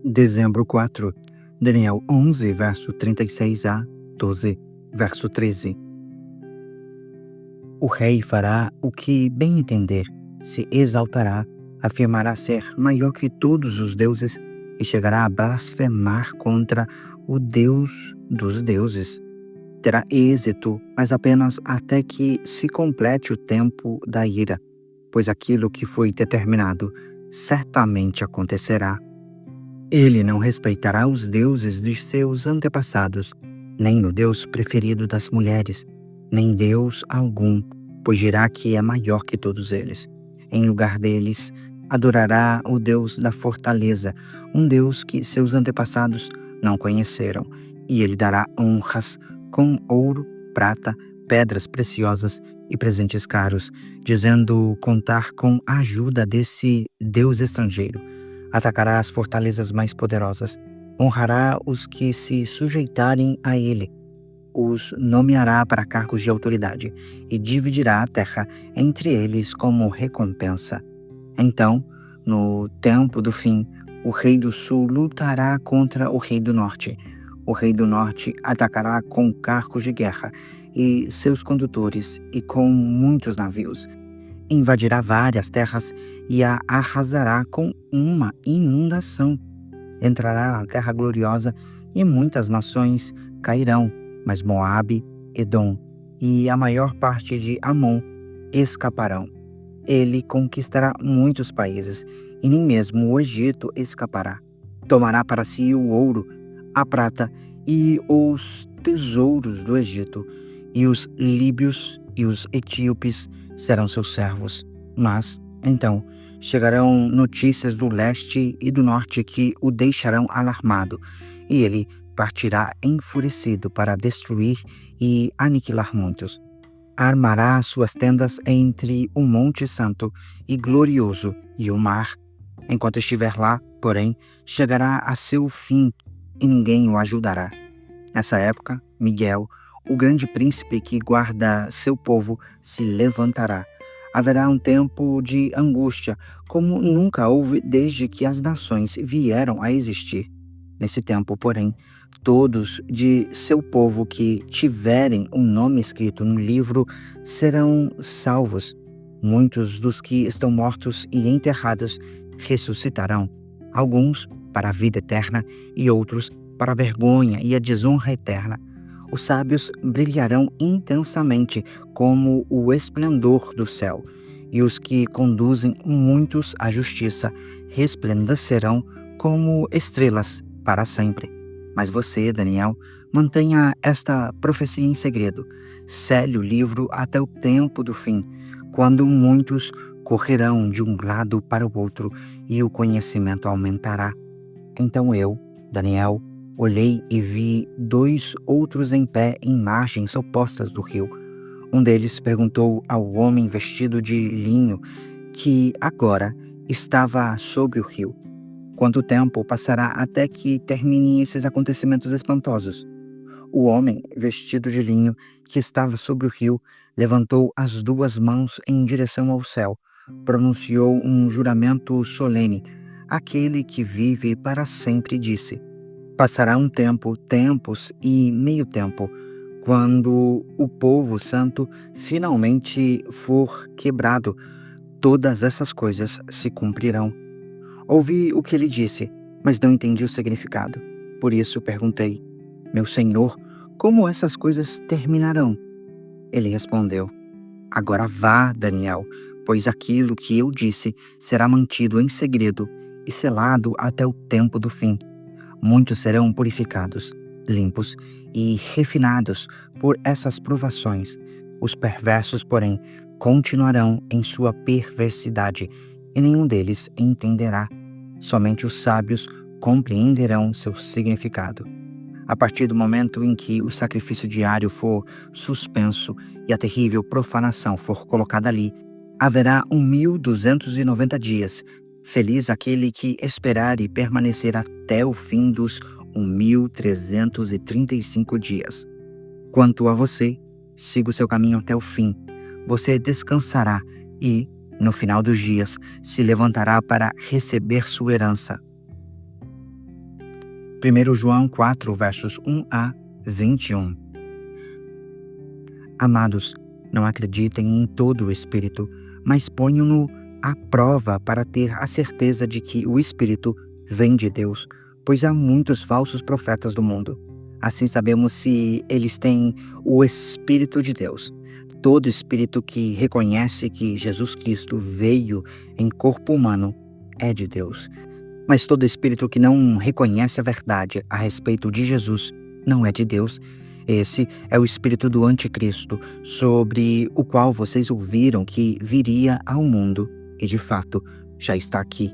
Dezembro 4, Daniel 11, verso 36 a 12, verso 13. O rei fará o que bem entender, se exaltará, afirmará ser maior que todos os deuses e chegará a blasfemar contra o Deus dos deuses. Terá êxito, mas apenas até que se complete o tempo da ira, pois aquilo que foi determinado certamente acontecerá. Ele não respeitará os deuses de seus antepassados, nem o Deus preferido das mulheres, nem Deus algum, pois dirá que é maior que todos eles. Em lugar deles, adorará o Deus da fortaleza, um Deus que seus antepassados não conheceram, e ele dará honras com ouro, prata, pedras preciosas e presentes caros, dizendo contar com a ajuda desse Deus estrangeiro. Atacará as fortalezas mais poderosas, honrará os que se sujeitarem a ele, os nomeará para cargos de autoridade e dividirá a terra entre eles como recompensa. Então, no tempo do fim, o rei do sul lutará contra o rei do norte. O rei do norte atacará com carros de guerra e seus condutores e com muitos navios. Invadirá várias terras e a arrasará com uma inundação. Entrará na terra gloriosa e muitas nações cairão, mas Moabe, Edom e a maior parte de Amon escaparão. Ele conquistará muitos países e nem mesmo o Egito escapará. Tomará para si o ouro, a prata e os tesouros do Egito, e os líbios e os etíopes serão seus servos. Mas, então, chegarão notícias do leste e do norte que o deixarão alarmado, e ele partirá enfurecido para destruir e aniquilar muitos. Armará suas tendas entre o Monte Santo e Glorioso e o mar. Enquanto estiver lá, porém, chegará a seu fim e ninguém o ajudará. Nessa época, Miguel, o grande príncipe que guarda seu povo, se levantará. Haverá um tempo de angústia, como nunca houve desde que as nações vieram a existir. Nesse tempo, porém, todos de seu povo que tiverem um nome escrito no livro serão salvos. Muitos dos que estão mortos e enterrados ressuscitarão, alguns para a vida eterna e outros para a vergonha e a desonra eterna. Os sábios brilharão intensamente como o esplendor do céu, e os que conduzem muitos à justiça resplandecerão como estrelas para sempre. Mas você, Daniel, mantenha esta profecia em segredo. Sele o livro até o tempo do fim, quando muitos correrão de um lado para o outro e o conhecimento aumentará. Então eu, Daniel, olhei e vi dois outros em pé em margens opostas do rio. Um deles perguntou ao homem vestido de linho, que agora estava sobre o rio: quanto tempo passará até que terminem esses acontecimentos espantosos? O homem vestido de linho, que estava sobre o rio, levantou as duas mãos em direção ao céu, pronunciou um juramento solene. Aquele que vive para sempre disse: passará um tempo, tempos e meio tempo, quando o povo santo finalmente for quebrado, todas essas coisas se cumprirão. Ouvi o que ele disse, mas não entendi o significado. Por isso perguntei: meu senhor, como essas coisas terminarão? Ele respondeu: agora vá, Daniel, pois aquilo que eu disse será mantido em segredo e selado até o tempo do fim. Muitos serão purificados, limpos e refinados por essas provações. Os perversos, porém, continuarão em sua perversidade, e nenhum deles entenderá. Somente os sábios compreenderão seu significado. A partir do momento em que o sacrifício diário for suspenso e a terrível profanação for colocada ali, haverá 1290 dias. Feliz aquele que esperar e permanecer até o fim dos 1335 dias. Quanto a você, siga o seu caminho até o fim. Você descansará e, no final dos dias, se levantará para receber sua herança. 1 João 4, versos 1 a 21. Amados, não acreditem em todo o Espírito, mas ponham-no à prova para ter a certeza de que o Espírito vem de Deus, pois há muitos falsos profetas do mundo. Assim sabemos se eles têm o Espírito de Deus. Todo espírito que reconhece que Jesus Cristo veio em corpo humano é de Deus. Mas todo espírito que não reconhece a verdade a respeito de Jesus não é de Deus. Esse é o espírito do anticristo, sobre o qual vocês ouviram que viria ao mundo e de fato já está aqui.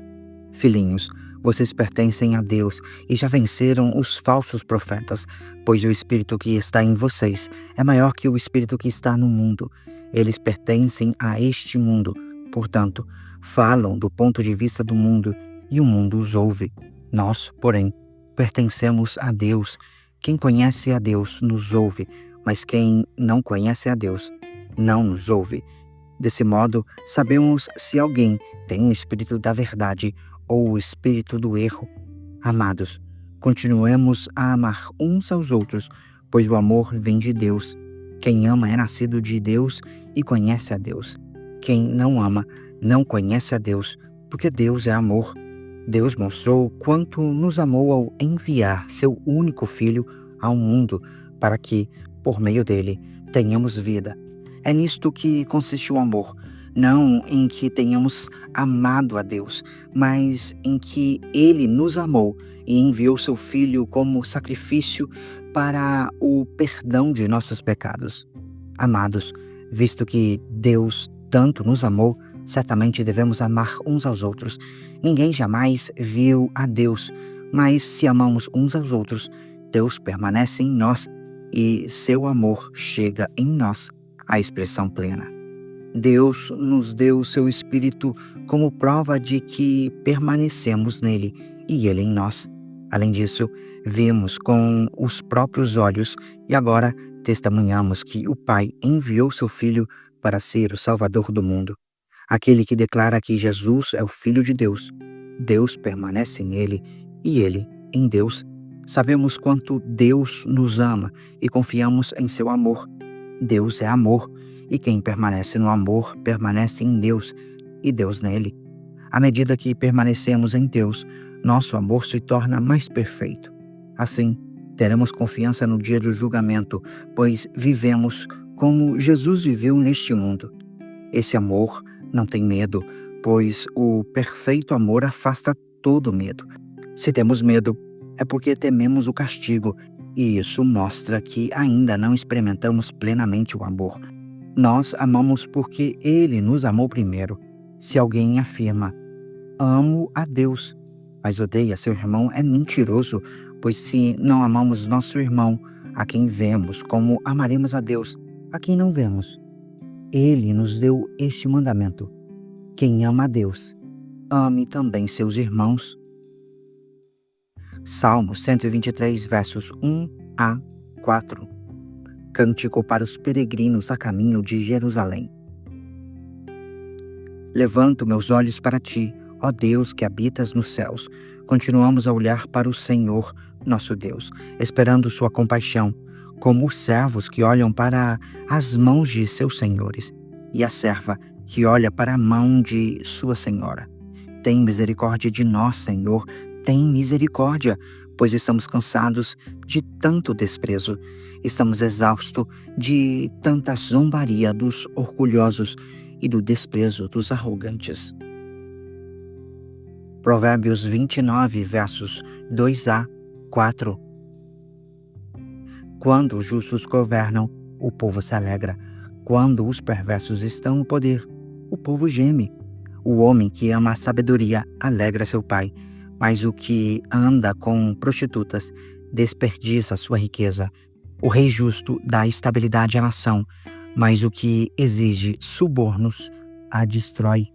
Filhinhos, vocês pertencem a Deus e já venceram os falsos profetas, pois o espírito que está em vocês é maior que o espírito que está no mundo. Eles pertencem a este mundo, portanto, falam do ponto de vista do mundo e o mundo os ouve. Nós, porém, pertencemos a Deus. Quem conhece a Deus nos ouve, mas quem não conhece a Deus não nos ouve. Desse modo, sabemos se alguém tem o espírito da verdade ou o espírito do erro. Amados, continuemos a amar uns aos outros, pois o amor vem de Deus. Quem ama é nascido de Deus e conhece a Deus. Quem não ama não conhece a Deus, porque Deus é amor. Deus mostrou quanto nos amou ao enviar seu único Filho ao mundo, para que, por meio dele, tenhamos vida. É nisto que consiste o amor, não em que tenhamos amado a Deus, mas em que Ele nos amou e enviou seu Filho como sacrifício para o perdão de nossos pecados. Amados, visto que Deus tanto nos amou, certamente devemos amar uns aos outros. Ninguém jamais viu a Deus, mas se amamos uns aos outros, Deus permanece em nós e seu amor chega em nós à expressão plena. Deus nos deu seu Espírito como prova de que permanecemos nele e ele em nós. Além disso, vimos com os próprios olhos e agora testemunhamos que o Pai enviou seu Filho para ser o Salvador do mundo. Aquele que declara que Jesus é o Filho de Deus, Deus permanece nele e ele em Deus. Sabemos quanto Deus nos ama e confiamos em seu amor. Deus é amor, e quem permanece no amor permanece em Deus e Deus nele. À medida que permanecemos em Deus, nosso amor se torna mais perfeito. Assim, teremos confiança no dia do julgamento, pois vivemos como Jesus viveu neste mundo. Esse amor não tem medo, pois o perfeito amor afasta todo medo. Se temos medo, é porque tememos o castigo, e isso mostra que ainda não experimentamos plenamente o amor. Nós amamos porque Ele nos amou primeiro. Se alguém afirma, amo a Deus, mas odeia seu irmão, é mentiroso, pois se não amamos nosso irmão, a quem vemos, como amaremos a Deus, a quem não vemos? Ele nos deu este mandamento: quem ama a Deus, ame também seus irmãos. Salmo 123, versos 1 a 4. Cântico para os peregrinos a caminho de Jerusalém. Levanto meus olhos para ti, ó Deus que habitas nos céus. Continuamos a olhar para o Senhor, nosso Deus, esperando sua compaixão, como os servos que olham para as mãos de seus senhores, e a serva que olha para a mão de sua senhora. Tem misericórdia de nós, Senhor, tem misericórdia, pois estamos cansados de tanto desprezo. Estamos exaustos de tanta zombaria dos orgulhosos e do desprezo dos arrogantes. Provérbios 29, versos 2a 4. Quando os justos governam, o povo se alegra. Quando os perversos estão no poder, o povo geme. O homem que ama a sabedoria alegra seu pai, mas o que anda com prostitutas desperdiça sua riqueza. O rei justo dá estabilidade à nação, mas o que exige subornos a destrói.